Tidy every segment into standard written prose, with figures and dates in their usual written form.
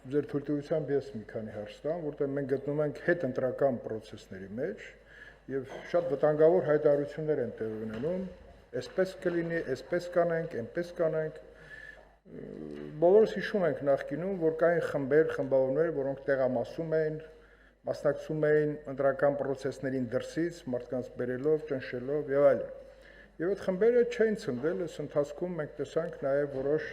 ձեր թույլտվությամբ ես մի քանի հարց տամ, որտեղ մենք գտնում ենք հետընտրական process-ների մեջ եւ շատ վտանգավոր հայտարարություններ են տեղի ունենում, այսպես կլինի, այսպես կանենք, այնպես կանենք։ Բոլորս հիշում ենք նախկինում, որ կային խմբեր, խմբավորներ, որոնք տեղամասում էին, մասնակցում էին ընտրական process-ներին դրսից, մարդկանց բերելով, ճնշելով եւ այլն։ Եվ այդ խմբերը չէին ցնդել, այս ընթացքում մենք տեսանք նաեւ որոշ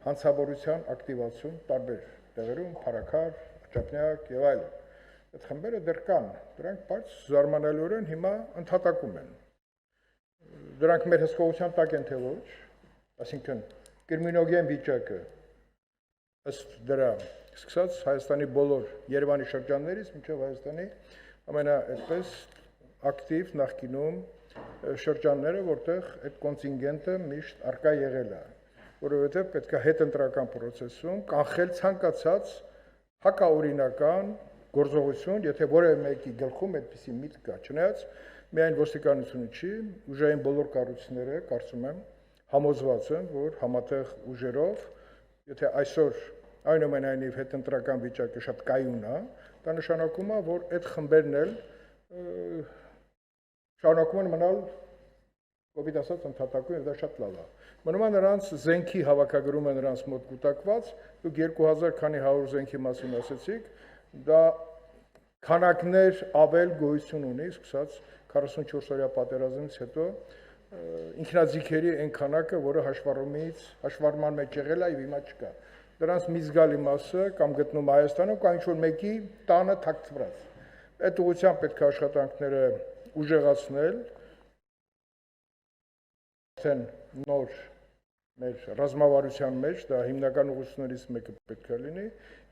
հանցավորության ակտիվացում տարբեր տեղերում, Փարաքար, Աճապնյակ եւ այլն։ Այդ խմբերը դեռ կան, դրանք բայց զարմանալիորեն հիմա ընդհատակում են։ Դրանք մեր հսկողության տակ են թե ոչ, այսինքն կրիմինոգեն վիճակը ըստ դրա սկսած Հայաստանի բոլոր Երևանի շրջաններից մինչև Հայաստանի այդպես ակտիվ նախկինում շրջանները, որտեղ այդ կոնտինգենտը միշտ արկա եղել է, որովհետև պետք է հետընտրական process-ում կանխել ցանկացած հակաօրինական գործողություն, եթե որևէ մեկի գլխում այդպիսի միտք կա, չնայած միայն ոստիկանությունը չի, ուժային բոլոր կառույցները, կարծում եմ, համոզված են, որ համատեղ ուժերով, եթե այսօր այնուամենայնիվ հետընտրական վիճակը շատ կայուն է, դա նշանակում է, որ այդ խմբերն էլ շարունակում են մնալ կոպիտ ասած ընդհատակում եւ դա շատ լավ է։ Մնում է նրանց զենքի հավաքագրումը նրանց մոտ կուտակված, դուք 2000 քանի 100 զենքի մասին ասեցիք, դա քանակներ ավել գոյություն ունի, սկսած 44-օրյա պատերազմից հետո ինքնաձիգերի այն քանակը, որը հաշվառման մեջ եղել է եւ հիմա չկա։ Դրանց մի զգալի մասը կամ գտնում Հայաստանում, կամ ինչ-որ մեկի տանը թաքցված։ Այդ ուղղությամբ պետք է աշխատանքները ուժեղացնել, արդեն նոր մեր ռազմավարության մեջ, դա հիմնական ուղղություններից մեկը պետք է լինի,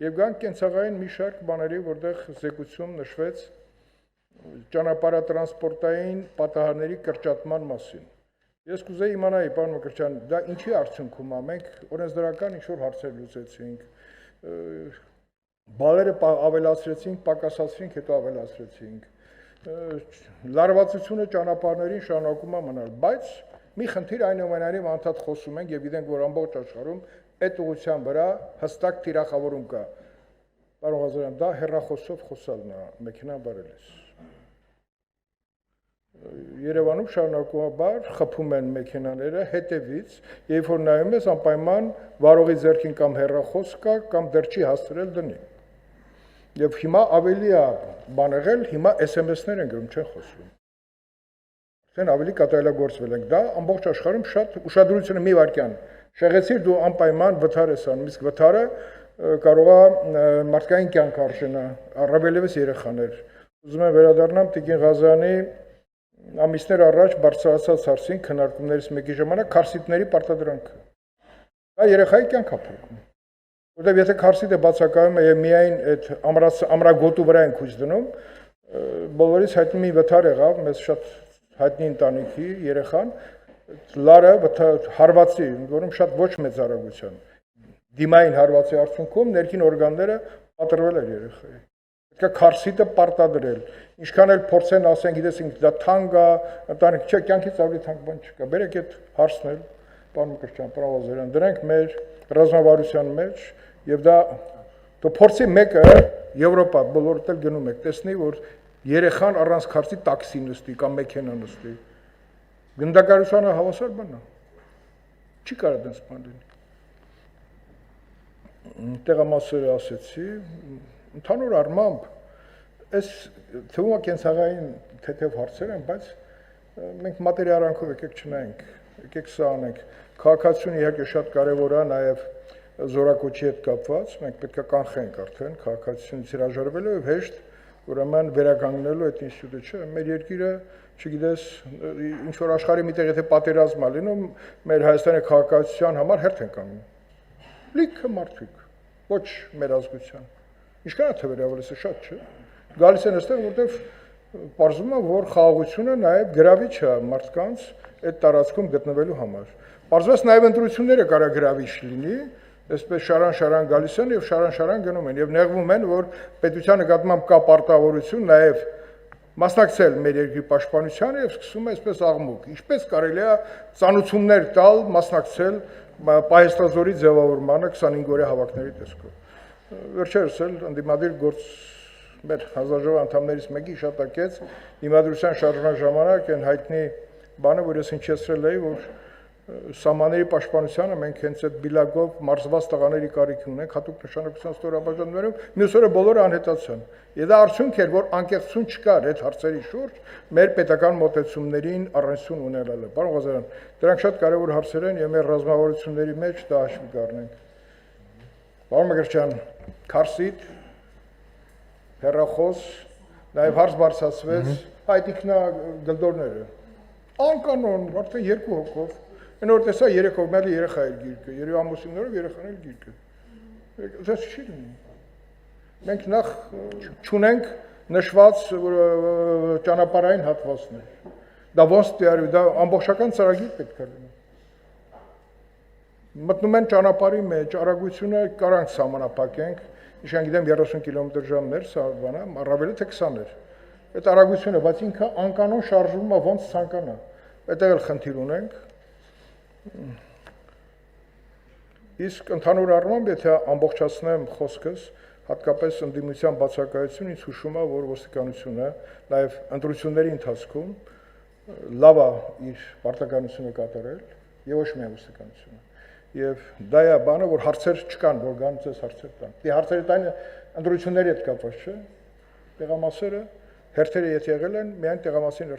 եւ գանք կենցաղային մի շարք բաների, որտեղ զեկույցում նշվեց ճանապարհատրանսպորտային պատահարների կրճատման մասին։ Ես կուզեի իմանայի, պարոն Մկրտչյան, դա ինչի արդյունքում է, մենք օրենսդրական ինչ-որ հարցեր լուծեցինք, բալերը ավելացրեցինք, պակասացրինք, հետո ավելացրեցինք, լարվածությունը ճանապարհներին շարունակում է մնալ, բայց մի խնդիր այնուամենայնիվ անդադ խոսում ենք եւ գիտենք, որ ամբողջ աշխարհում այդ ուղղության վրա հստակ թիրախավորում կա։ Պարոն Ղազարյան, դա հեռախոսով խոսալն է, մեքենան բարելես։ Երևանում շարունակաբար խփում են մեքենաները հետևից, երբ որ նայում ես անպայման վարողի ձեռքին կամ հեռախոս կա, կամ դեռ չի հասցրել դնի։ Եվ հիմա ավելի է բան եղել, հիմա SMS-ներ են գրում, չեն խոսում։ Արդեն ավելի կատարելագործվել ենք, դա ամբողջ աշխարհում շատ ուշադրությունը մի վայրկյան։ Շեղեցիր դու անպայման վթար ես անում, իսկ վթարը կարող է մարդկային կյանք արժենա, առավելևս երեխաներ։ Ուզում եմ վերադառնամ Տիկին Ղազարյանի ամիսներ առաջ բարձրացած հարցին քննարկումներից մեկի ժամանակ քարսիտների պարտադրանքը։ Դա երեխայի կյանք է փոխում։ Որտեղ եթե քարսիտը բացակայում է եւ միայն այդ ամրագոտու վրա են քույց դնում, բոլորից հայտնի մի վթար եղավ, մեզ շատ հայտնի ընտանիքի երեխան, լարը հարվածի, որում շատ ոչ մեծ արագության։ Դիմային հարվածի արդյունքում ներքին օրգանները պատրվել էր երեխայի։ Պետք է քարսիտը պարտադրել։ Ինչքան էլ փորձեն ասեն, գիտես, դա թանկ է, ընտանիք չէ, կյանքից ավելի թանկ բան չկա։ Բերեք այդ հարցն էլ, պարոն Մկրտչյան, պարոն Ղազարյան, դրանք մեր ռազմավարության մեջ եւ դա դու փորձի մեկը Եվրոպա բոլորդ էլ գնում եք, տեսնի, որ երեխան առանց քարսի տաքսի նստի կամ մեքենա նստի։ Գնդակարությանը հավասար բան է։ Չի կարող դες բան լինի։ Տեղամասերը ասեցի, ընդհանուր առմամբ այս թվում է կենցաղային թեթև հարցեր են, բայց մենք մատերիալանքով եկեք չնայենք, եկեք սա անենք։ Քաղաքացիությունը իհարկե շատ կարևոր է նաև զորակոչի հետ կապված, մենք պետք է կանխենք արդեն քաղաքացիությունից հրաժարվելու եւ հեշտ ուրեմն վերականգնելու այդ ինստիտուտը չէ, մեր երկիրը, չգիտես, ինչ որ աշխարհի միտեղ եթե պատերազմ է լինում, մեր Հայաստանի քաղաքացիության համար հերթ են կանգնում։ Լիքը մարդիկ, ոչ մեր ազգության։ Ինչքան է թվերը ավելի շատ չէ։ Գալիս են այստեղ, որտեղ պարզվում է, որ խաղաղությունը նաև գրավիչ է մարդկանց այդ տարածքում գտնվելու համար։ Պարզվեց նաև ընտրությունները կարող գրավիչ լինի, այսպես շարան գալիս են եւ շարան գնում են եւ նեղվում են, որ պետության նկատմամբ կա պարտավորություն նաև մասնակցել մեր երկրի պաշտպանությանը եւ սկսում է այսպես աղմուկ։ Ինչպես կարելի է ծանուցումներ տալ, մասնակցել Պահեստազորի ձևավորմանը 25 օրյա հավաքների տեսքով։ Վերջերս էլ ընդդիմադիր գործ մեր հանձնաժողովի անդամներից մեկի հիշատակեց դիմադրության շարժման ժամանակ այն հայտնի բանը, որ ես հնչեցրել էի, որ սահմանների պաշտպանությանը մենք հենց այդ բիլագով մարզված տղաների կարիք ունենք, հատուկ նշանակության ստորաբաժանումներով, մյուս օրը բոլորը անհետացան։ Եվ դա արդյունք էր, որ անկեղծություն չկար այդ հարցերի շուրջ մեր պետական մոտեցումներին առնչություն ունենալը։ Պարոն Ղազարյան, դրանք շատ կարևոր հարցեր են եւ մեր ռազմավարությունների մեջ դա հաշվի կառնենք։ Պարոն Մկրտչյան, քարսիտ, հեռախոս, նաեւ հարց բարձրացվեց հայտիկնա գլդորները։ Անկանոն, արդեն 2 հոգով։ Այն որ տեսա 3 հոգ, մեկը երեխա էր գիրկը, երեք ամուսիններով երեխան էր գիրկը։ Դա չի լինի։ Մենք նախ չունենք նշված ճանապարհային հատվածներ։ Դա ոնց դիարի, դա ամբողջական ծրագիր պետք է լինի։ Մտնում են ճանապարհի մեջ, արագությունը կարանք սահմանափակենք, իշան գիտեմ 30 կմ/ժ մեր սա բանը, առավելը թե 20 էր։ Այդ արագությունը, բայց ինքը անկանոն շարժվում է ոնց ցանկանա։ Այդտեղ էլ խնդիր ունենք։ Իսկ ընդհանուր առմամբ, եթե ամբողջացնեմ խոսքս, հատկապես ընդդիմության բացակայությունը ինձ հուշում է, որ ոստիկանությունը նաև ընտրությունների ընթացքում լավ է իր պարտականությունը կատարել եւ ոչ միայն ոստիկանությունը։ Եվ դա է բանը, որ հարցեր չկան, որ գան ցես հարցեր տան։ Դե հարցերը տան ընտրությունների հետ կապված չէ։ Տեղամասերը, հերթերը եթե եղել են, միայն տեղամասին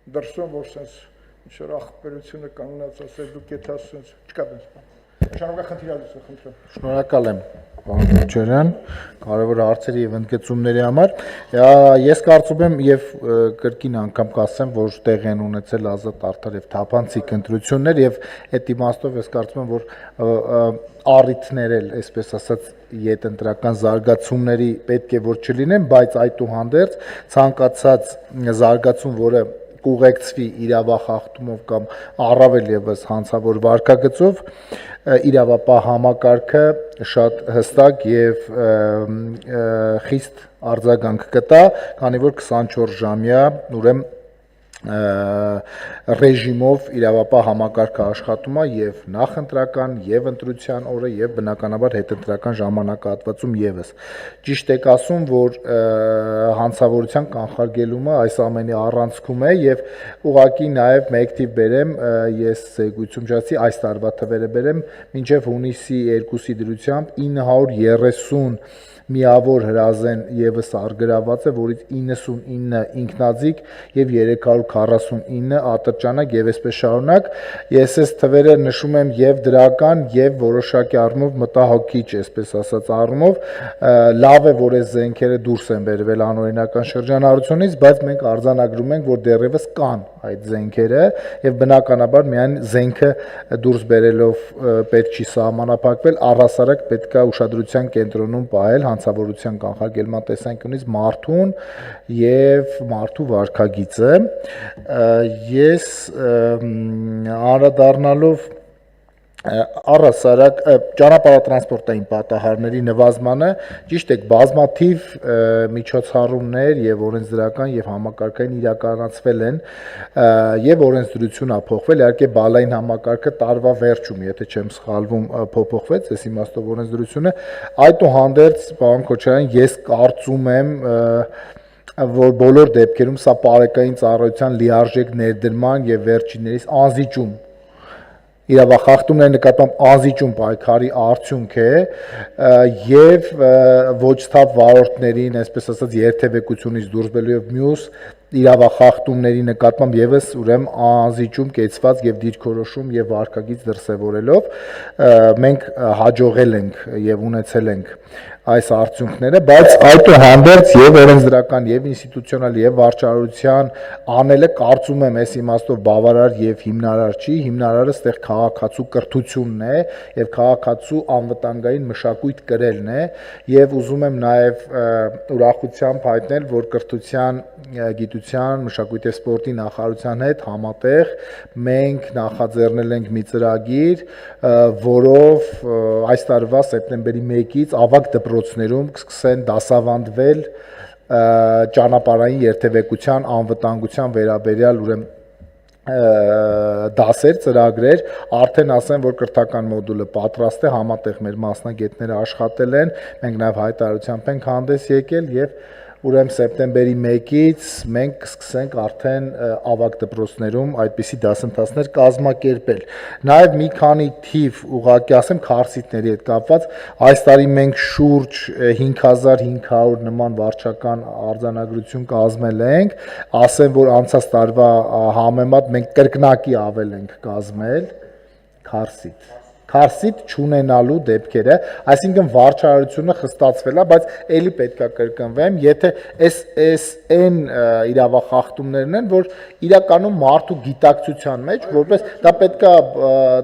դրսում, որ sense ինչ-որ ախպերությունը կանգնած ասել դուք եթե ասես չկա դες բան։ Շնորհակալ խնդիրալուց խնդրեմ։ Շնորհակալ եմ, պարոն Քոչարյան, կարևոր հարցերի եւ ընդգծումների համար։ Ես կարծում եմ եւ կրկին անգամ կասեմ, որ տեղ են ունեցել ազատ, արդար եւ թափանցիկ ընտրություններ եւ այդ իմաստով ես կարծում եմ, որ առիթներ էլ, այսպես ասած, յետընտրական զարգացումների պետք է որ չլինեն, բայց այդուհանդերձ ցանկացած զարգացում, որը կուղեկցվի իրավախախտումով կամ առավել եւս հանցավոր վարքագծով, իրավապահ համակարգը շատ հստակ եւ խիստ արձագանք կտա, քանի որ 24 ժամյա ուրեմն ռեժիմով իրավապահ համակարգը աշխատում է եւ նախընտրական եւ ընտրության օրը եւ բնականաբար հետընտրական ժամանակահատվածում եւս։ Ճիշտ եք ասում, որ հանցավորության կանխարգելումը այս ամենի առանցքում է եւ ուղղակի նաեւ մեկ թիվ բերեմ, ես զեկույցում ջացի այս տարվա թվերը բերեմ, մինչեւ հունիսի 2-ի դրությամբ 930 միավոր հրազեն եւս արգրաված է, որից 99 ինքնաձիգ եւ 349 ատրճանակ եւ այսպես շարունակ։ Ես այս թվերը նշում եմ եւ դրական եւ որոշակի առումով մտահոգիչ, այսպես ասած առումով, լավ է, որ այս զենքերը դուրս են բերվել անօրինական շրջանառությունից, բայց մենք արձանագրում ենք, որ դեռևս կան այդ զենքերը եւ բնականաբար միայն զենքը դուրս բերելով պետք չի սահմանափակվել, առհասարակ պետք է ուշադրության կենտրոնում պահել հանցավորության կանխարգելման տեսանկյունից մարդուն եւ մարդու վարքագիծը։ Ես անդրադառնալով առհասարակ ճանապարհատրանսպորտային պատահարների նվազմանը, ճիշտ է, բազմաթիվ միջոցառումներ եւ օրենսդրական եւ համակարգային իրականացվել են եւ օրենսդրությունը փոխվել, իհարկե բալային համակարգը տարվա վերջում, եթե չեմ սխալվում, փոփոխվեց, այս իմաստով օրենսդրությունը, այդուհանդերձ, պարոն Քոչարյան, ես կարծում եմ, որ բոլոր դեպքերում սա պարեկային ծառայության լիարժեք ներդրման եւ վերջիններիս անզիջում իրավախախտումների նկատմամբ անզիջում պայքարի արդյունք է եւ ոչ թափ վարորդներին, այսպես ասած, երթևեկությունից դուրս բերելու եւ մյուս իրավախախտումների նկատմամբ եւս ուրեմն անզիջում կեցված եւ դիրքորոշում եւ վարկագիծ դրսեւորելով մենք հաջողել ենք եւ ունեցել ենք այս արդյունքները, բայց այդուհանդերձ եւ օրենսդրական եւ ինստիտուցիոնալ եւ վարչարարության անելը կարծում եմ այս իմաստով բավարար եւ հիմնարար չի, հիմնարարը ստեղ քաղաքացու կրթությունն է եւ քաղաքացու անվտանգային մշակույթ կրելն է եւ ուզում եմ նաեւ ուրախությամբ հայտնել, որ կրթության, գիտության, մշակույթի եւ սպորտի նախարարության հետ համատեղ մենք նախաձեռնել ենք մի ծրագիր, որով այս տարվա սեպտեմբերի 1-ից ավագ դպրոցներում կսկսեն դասավանդվել ճանապարհային երթևեկության անվտանգության վերաբերյալ ուրեմն դասեր, ծրագրեր, արդեն ասեմ, որ կրթական մոդուլը պատրաստ է, համատեղ մեր մասնագետները աշխատել են, մենք նաև հայտարարությամբ ենք հանդես եկել եւ ուրեմն սեպտեմբերի 1-ից մենք կսկսենք արդեն ավագ դպրոցներում այդպիսի դասընթացներ կազմակերպել։ Նաև մի քանի թիվ ուղղակի ասեմ քարսիտների հետ կապված, այս տարի մենք շուրջ 5500 նման վարչական արձանագրություն կազմել ենք, ասեմ, որ անցած տարվա համեմատ մենք կրկնակի ավել ենք կազմել քարսիտ չունենալու դեպքերը, այսինքն վարչարարությունը խստացվել է, բայց ելի պետք է կրկնվեմ, եթե այն իրավախախտումներն են, որ իրականում մարդու գիտակցության մեջ, որպես դա պետք է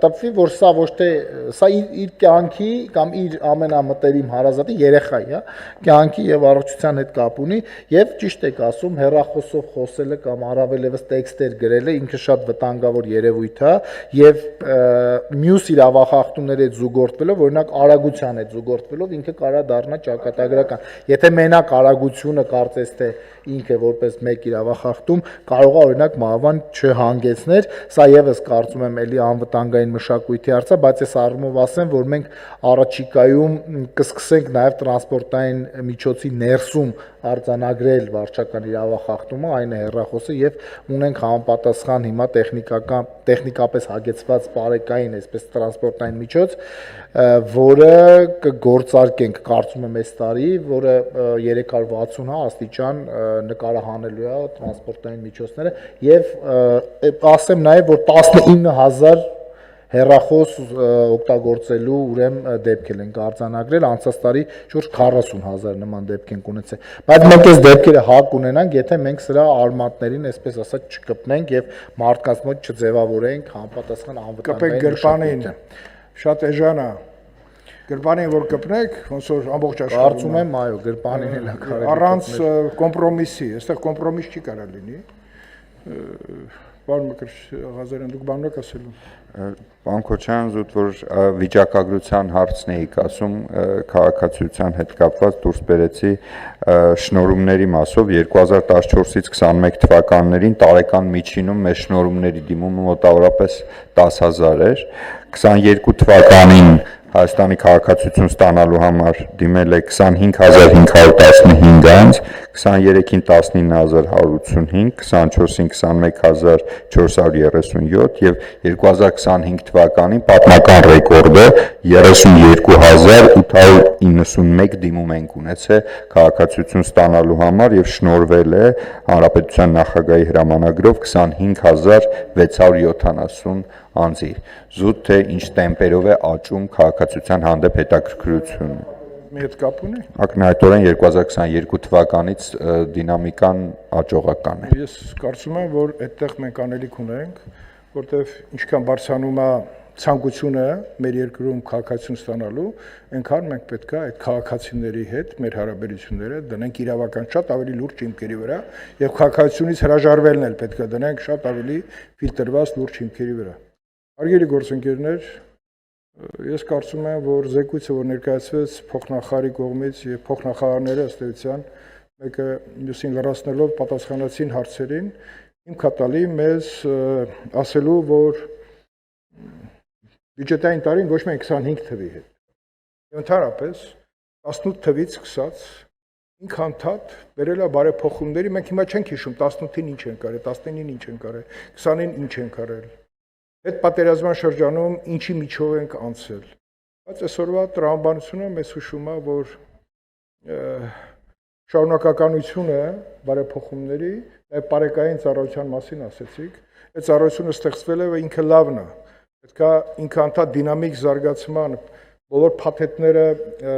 տպվի, որ սա ոչ թե սա իր կյանքի կամ իր ամենամտերիմ հարազատի երեխայի, կյանքի եւ առողջության հետ կապ ունի եւ ճիշտ եք ասում, հեռախոսով խոսելը կամ առավել եւս տեքստեր գրելը ինքը շատ վտանգավոր երևույթ է եւ մյուս իրավախախտումների հետ զուգորդվելով, օրինակ արագության հետ զուգորդվելով ինքը կարա դառնա ճակատագրական։ Եթե մենակ արագությունը կարծես թե ինքը որպես մեկ իրավախախտում կարող է օրինակ մահվան չհանգեցներ, սա եւս կարծում եմ էլի անվտանգային մշակույթի հարց է, բայց այս առումով ասեմ, որ մենք առաջիկայում կսկսենք նաեւ տրանսպորտային միջոցի ներսում արձանագրել վարչական իրավախախտումը, այն է հեռախոսը եւ ունենք համապատասխան հիմա տեխնիկապես հագեցված բարեկային, այսպես տրանսպորտային միջոց, որը կգործարկենք, կարծում եմ այս տարի, որը 360 աստիճան նկարահանելու է տրանսպորտային միջոցները եւ ասեմ նաեւ, որ 19000 հեռախոս օգտագործելու ուրեմն դեպքեր են արձանագրել, անցած տարի շուրջ 40000 նման դեպք են ունեցել։ Բայց մենք այս դեպքերը հակ ունենանք, եթե մենք սրա արմատներին, այսպես ասած, չկպնենք եւ մարդկանց մոտ չձևավորենք համապատասխան անվտանգային գրպանին։ Շատ էժան է։ Գրպանին որ կպնեք, ոնց որ ամբողջ աշխարհում։ Կարծում եմ, այո, գրպանին էլ կարելի։ Առանց կոմպրոմիսի, այստեղ կոմպրոմիս չի կարող լինի։ Պարոն Ղազարյան, դուք բան եք ասելու։ Պարոն Քոչարյան, զուտ որ վիճակագրության հարցն էիք ասում, քաղաքացիության հետ կապված դուրս բերեցի շնորհումների մասով 2014-ից 21 թվականներին տարեկան միջինում մեր շնորհումների դիմումը մոտավորապես 10000 էր, 22 թվականին Հայաստանի քաղաքացիություն ստանալու համար դիմել է 25515 անձ, 23-ին 19185, 24-ին 21437 եւ 2025 թվականին պատմական ռեկորդը 32891 դիմում ենք ունեցել քաղաքացիություն ստանալու համար եւ շնորհվել է Հանրապետության նախագահի հրամանագրով 25670 անձի։ Զուտ թե ինչ տեմպերով է աճում քաղաքացիության հանդեպ հետաքրքրությունը։ Մի հետ կապ ունի։ Ակնհայտորեն 2022 թվականից դինամիկան աճողական է։ Ես կարծում եմ, որ այդտեղ մենք անելիք ունենք, որտեղ ինչքան բարձրանում է ցանկությունը մեր երկրում քաղաքացիություն ստանալու, այնքան մենք պետք է այդ քաղաքացիների հետ մեր հարաբերությունները դնենք իրավական շատ ավելի լուրջ հիմքերի վրա եւ քաղաքացիությունից հրաժարվելն էլ պետք է դնենք շատ ավելի ֆիլտրված լուրջ հիմքերի վրա։ Հարգելի գործընկերներ, ես կարծում եմ, որ զեկույցը, որ ներկայացվեց փոխնախարարի կողմից եւ փոխնախարարները ըստ էության մեկը մյուսին լրացնելով պատասխանեցին հարցերին, հիմք տալի մեզ ասելու, որ բյուջետային տարին ոչ միայն 25 թվի հետ, եւ ընդհանրապես 18 թվից սկսած ինք անդադ բերել է բարեփոխումների, մենք հիմա չենք հիշում 18-ին ինչ են կարել, 19-ին ինչ են կարել, 20-ին ինչ են կարել։ Այդ պատերազմյան շրջանում ինչի միջով ենք անցել։ Բայց այսօրվա տրամաբանությունը մեզ հուշում է, որ շարունակականությունը բարեփոխումների, այդ բարեկային ծառայության մասին ասեցիք, այդ ծառայությունը ստեղծվել է եւ ինքը լավն է։ Պետք է ինքը անդադ դինամիկ զարգացման բոլոր փաթեթները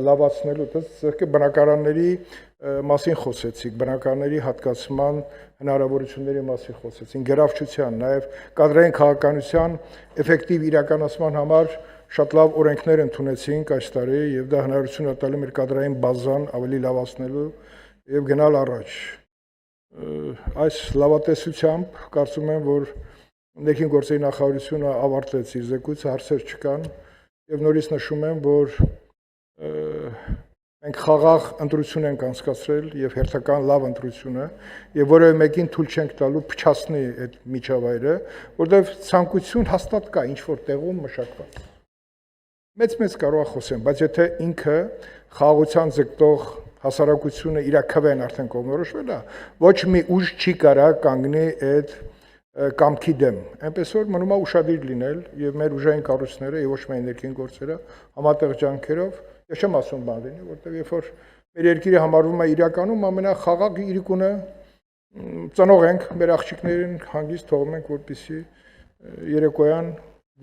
լավացնելու, դե բնակարանների մասին խոսեցիք, բնակարանների հատկացման հնարավորությունների մասին խոսեցին, գրավչության, նաև կադրային քաղաքականության էֆեկտիվ իրականացման համար շատ լավ օրենքներ ընդունեցինք այս տարի եւ դա հնարավորություն է տալի մեր կադրային բազան ավելի լավացնելու եւ գնալ առաջ։ Այս լավատեսությամբ կարծում եմ, որ ներքին գործերի նախարարությունը ավարտեց իր զեկույցը, հարցեր չկան եւ նորից նշում եմ, որ մենք մենք խաղաղ ընտրություն ենք անցկացրել եւ հերթական լավ ընտրություն է եւ որևէ մեկին թույլ չենք տալու փչացնի այդ միջավայրը, որովհետեւ ցանկություն հաստատ կա ինչ որ տեղում մշակված։ Մեծ կարող է խոսեմ, բայց եթե ինքը խաղաղության ձգտող հասարակությունը իր քվեն արդեն կողմնորոշվել է, ոչ մի ուժ չի կարա կանգնի այդ կամքի դեմ։ Այնպես որ մնում է ուշադիր լինել եւ մեր ուժային կառույցները եւ ոչ միայն ներքին գործերը համատեղ ջանքերով, ես չեմ ասում բան լինի, որտեղ երբ որ մեր երկիրը համարվում է իրականում ամենախաղաղ իրիկունը, ծնող ենք, մեր աղջիկներին հանգիստ թողում ենք, որպեսզի երեկոյան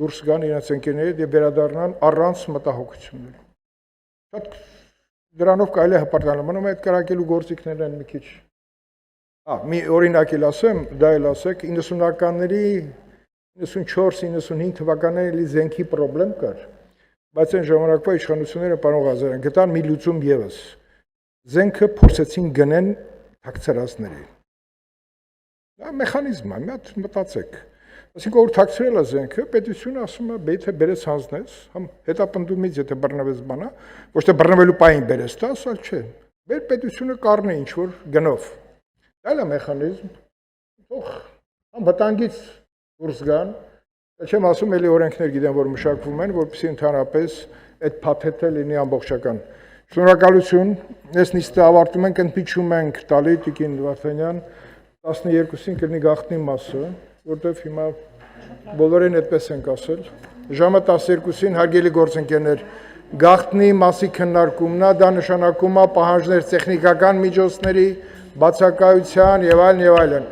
դուրս գան իրենց ընկերներից եւ վերադառնան առանց մտահոգությունների։ Շատ դրանով կարելի է հպարտանալ, մնում է այդ կարակելու գործիքներն են մի քիչ մի օրինակ էլ ասեմ, դա էլ ասեք 90-ականների 94-95 թվականների զենքի խնդրեմ կար, բայց այն ժամանակվա իշխանությունները պարոն Ղազարյան գտան մի լուծում եւս։ Զենքը փորձեցին գնեն թաքցրածների։ Դա մեխանիզմ է, մի հատ մտածեք։ Այսինքն որ թաքցրել է զենքը, պետությունը ասում է, եթե բերես հանձնես, համ հետապնդումից եթե բռնվես բանա, ոչ թե բռնվելու պահին բերես, դա ասալ չէ։ Մեր պետությունը կառնի ինչ որ գնով։ Դա է մեխանիզմ, թող անվտանգից դուրս գան, չեմ ասում էլի օրենքներ գիտեմ, որ մշակվում են, որպեսզի ընդհանրապես այդ փաթեթը լինի ամբողջական։ Շնորհակալություն, այս նիստը ավարտում ենք, ընդմիջում ենք տալի Տիկին Վարդանյան 12-ին կլինի գաղտնի մասը, որտեղ հիմա բոլորին այդպես ենք ասել։ Ժամը 12-ին հարգելի գործընկերներ, գաղտնի մասի քննարկումն է, դա նշանակում է պահանջներ տեխնիկական միջոցների բացակայության եւ այլն եւ այլն։